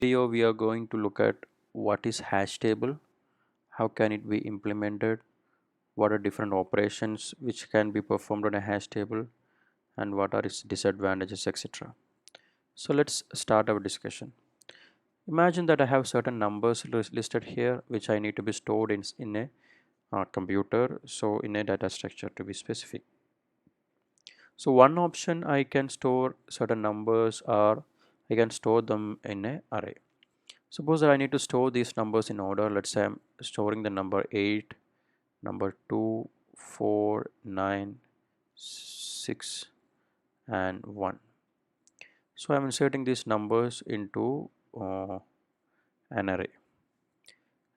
Video we are going to look at what is hash table, how can it be implemented, what are different operations which can be performed on a hash table, and what are its disadvantages, etc. So let's start our discussion. Imagine that I have certain numbers listed here which I need to be stored in a computer, so in a data structure to be specific. So one option, I can store certain numbers, or I can store them in an array. Suppose that I need to store these numbers in order. Let's say I'm storing the number 8, number 2, 4, 9, 6, and 1. So I'm inserting these numbers into an array.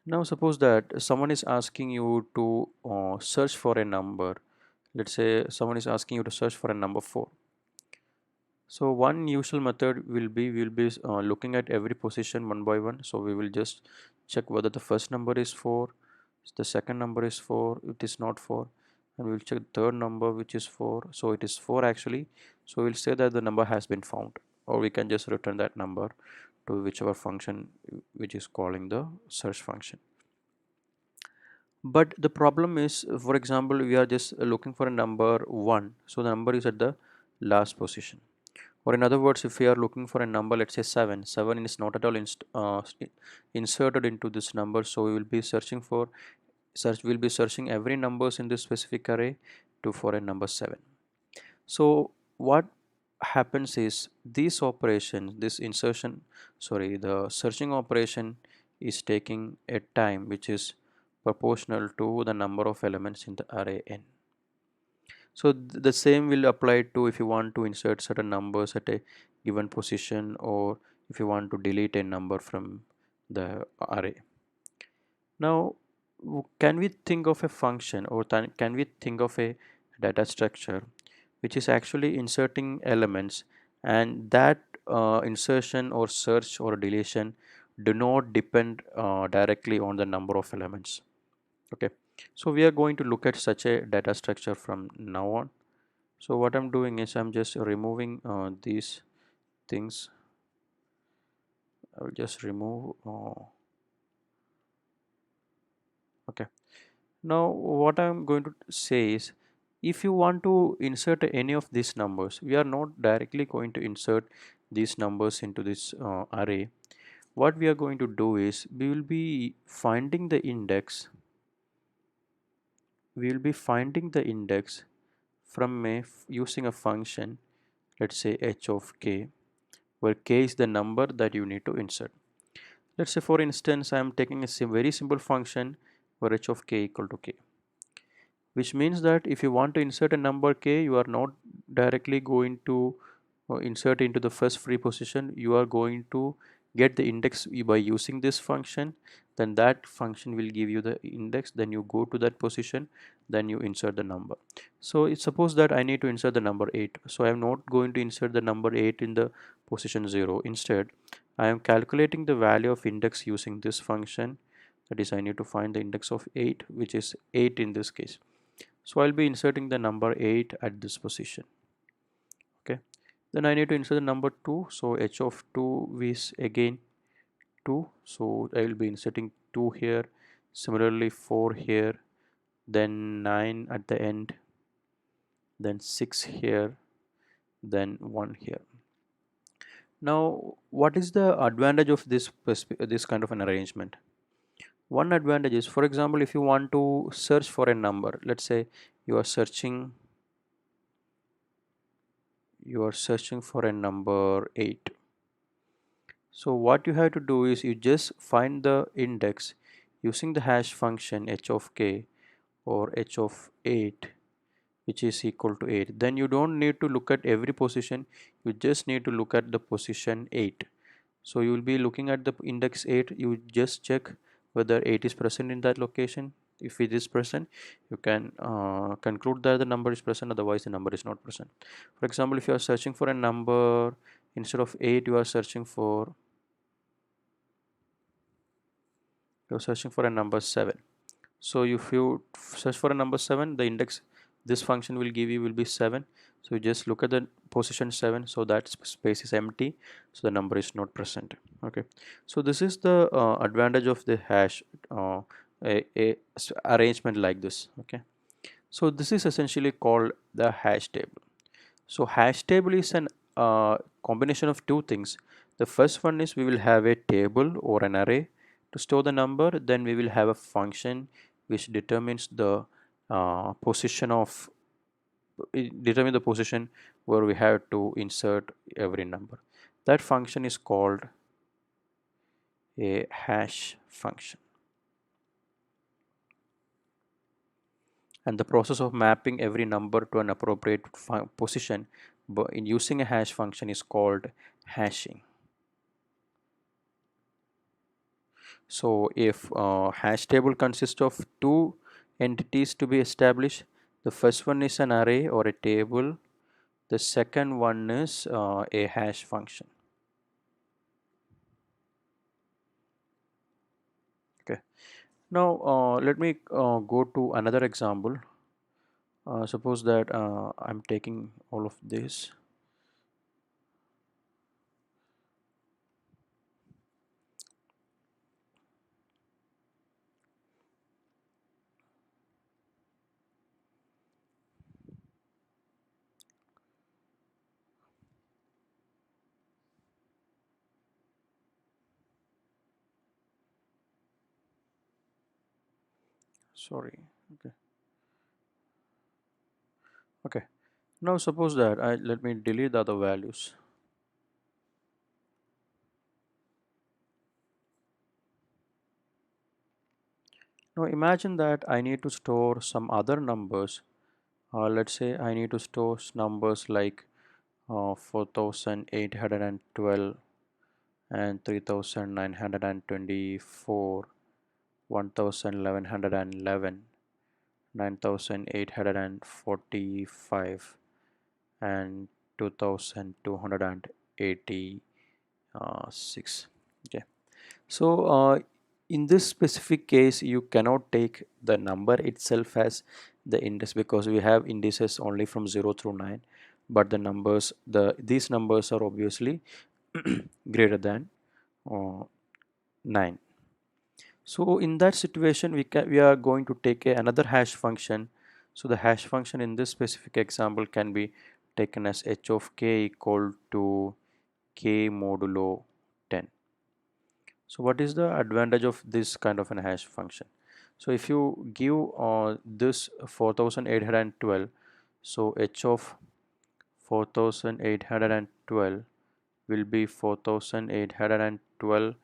Now suppose that someone is asking you to search for a number. Let's say someone is asking you to search for a number 4. So one usual method will be looking at every position one by one. So we will just check whether the first number is 4, the second number is 4, it is not 4, and we'll check the third number which is 4. So it is 4 actually. So we'll say that the number has been found, or we can just return that number to whichever function which is calling the search function. But the problem is, for example, we are just looking for a number 1, so the number is at the last position. Or in other words, if we are looking for a number, let's say 7 is not at all inserted into this number, so we will be searching every numbers in this specific array to for a number 7. So what happens is this operation, this insertion, sorry, the searching operation is taking a time which is proportional to the number of elements in the array n. So the same will apply to if you want to insert certain numbers at a given position, or if you want to delete a number from the array. Now can we think of a function, or can we think of a data structure which is actually inserting elements, and that insertion or search or deletion do not depend directly on the number of elements? Okay, so we are going to look at such a data structure from now on. So what I'm doing is I'm just removing these things. I will just remove okay. Now what I'm going to say is, if you want to insert any of these numbers, we are not directly going to insert these numbers into this array. What we are going to do is we will be finding the index from using a function, let's say h of k, where k is the number that you need to insert. Let's say for instance I am taking a very simple function where h of k equal to k, which means that if you want to insert a number k, you are not directly going to insert into the first free position. You are going to get the index by using this function, then that function will give you the index, then you go to that position, then you insert the number. So it's suppose that I need to insert the number 8, so I am not going to insert the number 8 in the position 0. Instead I am calculating the value of index using this function, that is I need to find the index of 8, which is 8 in this case. So I'll be inserting the number 8 at this position. Okay, then I need to insert the number 2, so h of 2 is again 2, so I will be inserting 2 here, similarly 4 here, then 9 at the end, then 6 here, then 1 here. Now what is the advantage of this kind of an arrangement? One advantage is, for example, if you want to search for a number, let's say you are searching for a number 8. So what you have to do is you just find the index using the hash function h of k, or h of 8, which is equal to 8. Then you don't need to look at every position, you just need to look at the position 8. So you will be looking at the index 8, you just check whether 8 is present in that location. If it is present, you can conclude that the number is present, otherwise the number is not present. For example, if you are searching for a number, instead of 8 you are searching for a number 7. So if you search for a number 7, the index this function will give you will be 7. So you just look at the position 7, so that space is empty, so the number is not present. Okay, so this is the advantage of the hash arrangement like this. Okay, so this is essentially called the hash table. So hash table is an combination of two things. The first one is we will have a table or an array to store the number. Then we will have a function which determines the position of determine the position where we have to insert every number. That function is called a hash function. And the process of mapping every number to an appropriate position in using a hash function is called hashing. So if hash table consists of two entities to be established, the first one is an array or a table, the second one is a hash function. Okay, now let me go to another example. Suppose that I'm taking all of this. Sorry. Okay. Okay. Now suppose that let me delete the other values. Now imagine that I need to store some other numbers. Let's say I need to store numbers like 4812 and 3924, 1111, 9845 and 2286. Okay, so in this specific case you cannot take the number itself as the index because we have indices only from 0 through 9, but the numbers these numbers are obviously greater than 9. So in that situation we are going to take another hash function. So the hash function in this specific example can be taken as h of k equal to k modulo 10. So what is the advantage of this kind of an hash function? So if you give this 4812, so h of 4812 will be 4812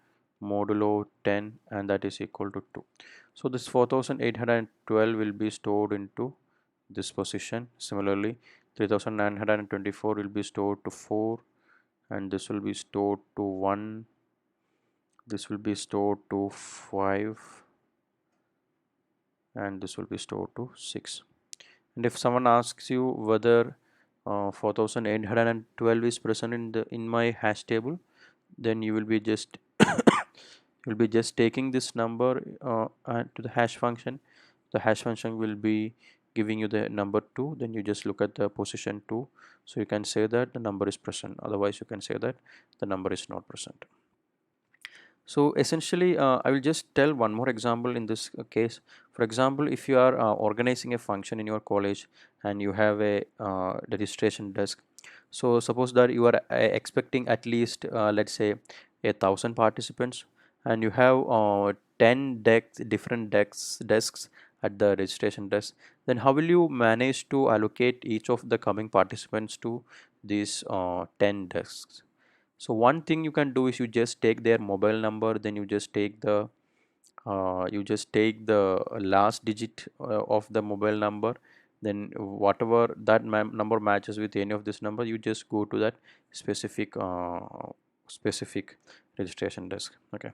modulo 10, and that is equal to 2. So this 4812 will be stored into this position. Similarly 3924 will be stored to 4, and this will be stored to 1, this will be stored to 5, and this will be stored to 6. And if someone asks you whether 4812 is present in my hash table, then you will be just you'll be just taking this number to the hash function. The hash function will be giving you the number 2, then you just look at the position 2, so you can say that the number is present, otherwise you can say that the number is not present. So essentially I will just tell one more example in this case. For example, if you are organizing a function in your college and you have a registration desk, so suppose that you are expecting at least let's say 1,000 participants, and you have 10 different desks at the registration desk, then how will you manage to allocate each of the coming participants to these 10 desks? So one thing you can do is you just take their mobile number, then you just take the last digit of the mobile number, then whatever that number matches with any of this number, you just go to that specific registration desk. Okay,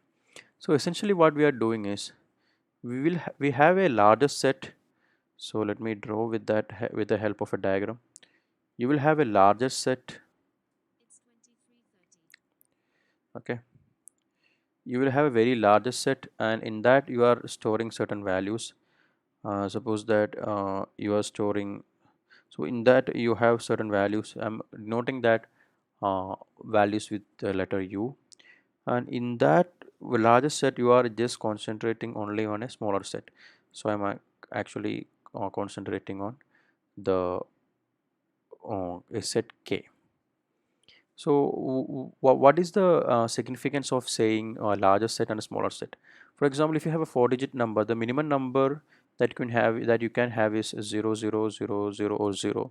so essentially what we are doing is we have a larger set. So let me draw with that with the help of a diagram. You will have a larger set. Okay, you will have a very large set, and in that you are storing certain values. Suppose that you are storing So in that you have certain values. I'm noting that values with the letter U, and in that larger set you are just concentrating only on a smaller set. So I'm actually concentrating on the a set K. So what is the significance of saying a larger set and a smaller set? For example, if you have a 4-digit number, the minimum number that you can have is 0, 0, 0, 0 or 0,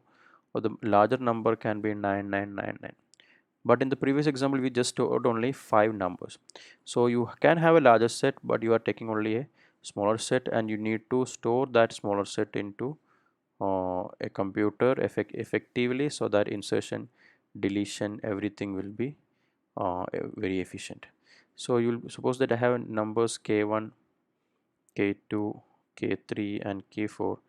or the larger number can be 9999. But in the previous example we just stored only 5 numbers. So you can have a larger set, but you are taking only a smaller set, and you need to store that smaller set into a computer effectively, so that insertion, deletion, everything will be very efficient. So you'll suppose that I have numbers k1, k2, k3 and k4.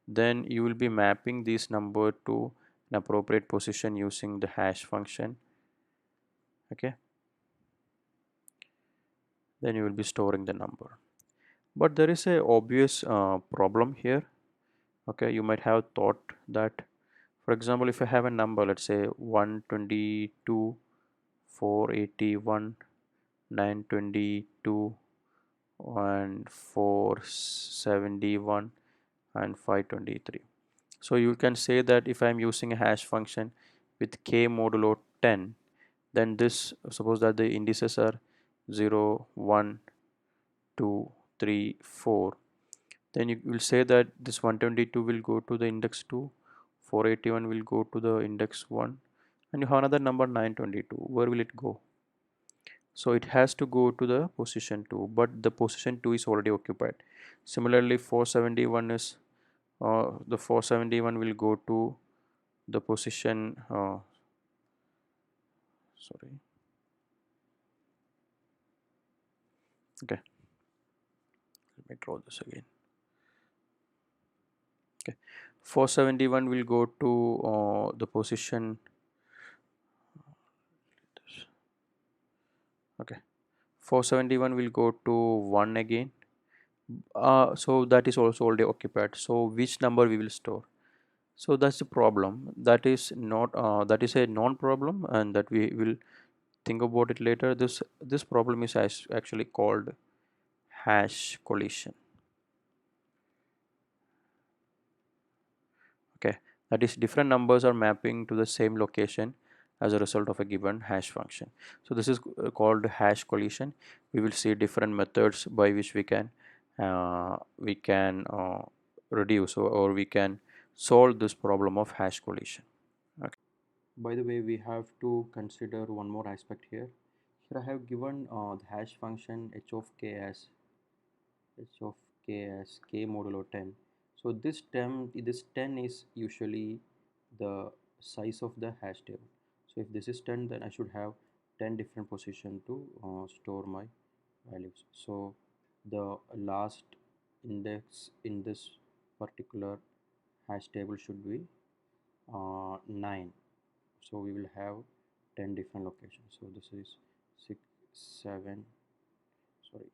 Then you will be mapping this number to an appropriate position using the hash function. Okay, then you will be storing the number. But there is a obvious problem here. Okay, you might have thought that, for example, if I have a number, let's say 122, 481, 922 and 471 and 523. So you can say that if I am using a hash function with k modulo 10, then this, suppose that the indices are 0, 1, 2, 3, 4, then you will say that this 122 will go to the index 2, 481 will go to the index 1, and you have another number 922. Where will it go? So it has to go to the position 2, but the position 2 is already occupied. Similarly, 471 is the 471 will go to the position sorry, okay, let me draw this again. Okay, 471 will go to the position, okay, 471 will go to 1 again. So that is also already occupied. So which number we will store? So that's the problem. That is not that is a non-problem, and that we will think about it later. This problem is actually called hash collision. Okay, that is different numbers are mapping to the same location as a result of a given hash function. So this is called hash collision. We will see different methods by which we can reduce, or we can solve this problem of hash collision. Okay. By the way, we have to consider one more aspect here. Here I have given the hash function h of k modulo 10. So this 10 is usually the size of the hash table. So if this is 10, then I should have 10 different positions to store my values. So the last index in this particular hash table should be 9. So we will have 10 different locations. So this is 6, 7, sorry,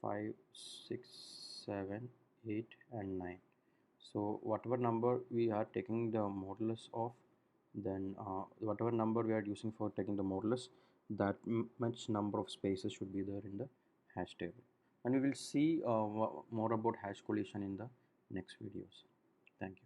5, 6, 7, 8 and 9. So whatever number we are taking the modulus of, then whatever number we are using for taking the modulus, that much number of spaces should be there in the hash table. And we will see more about hash collision in the next videos. Thank you.